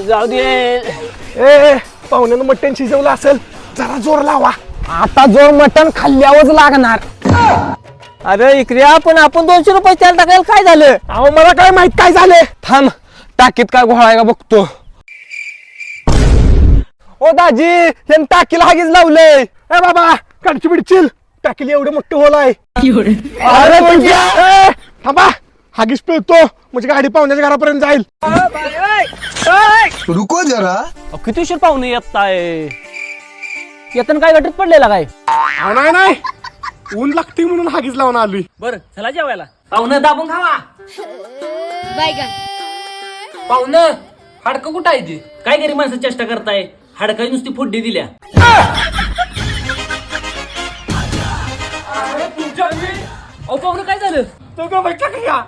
जाऊ दे. ए पाहुण्यानं मटण शिजवलं असेल, जरा जोर लावा. आता जोर मटण खाल्ल्यावरच लागणार. अरे इकड्या, पण आपण 200 रुपये त्याला टाकायला काय झालं? अहो मला काय माहित काय झाले. थांब, टाकीत काय घोळाय का बघतो. ओ दाजी, यांनी टाकीला हागीच लावलंय. ए बाबा कडची बिडचिल, टाकीला एवढं मोठं होल आहे. अरे तुझ्या थांबा, हागीच पिळतो म्हणजे गाडी पाहुण्याच्या घरापर्यंत जाईल. रुको जरा. किती उशीर पाहुणे येताय? येताना काय गटत पडलेला काय? नाही नाही, ऊन लागते म्हणून हागीच लावून आली. बर चला जेवायला. पाहुणं दाबून खावा. पाहुणं हाडकं कुठं आहे ते? काय गरीब माणसं चेष्टा करताय? हाडकाची नुसती फोडणी दिल्या. अहो पाहुणं काय झालं? तो का बैठा का?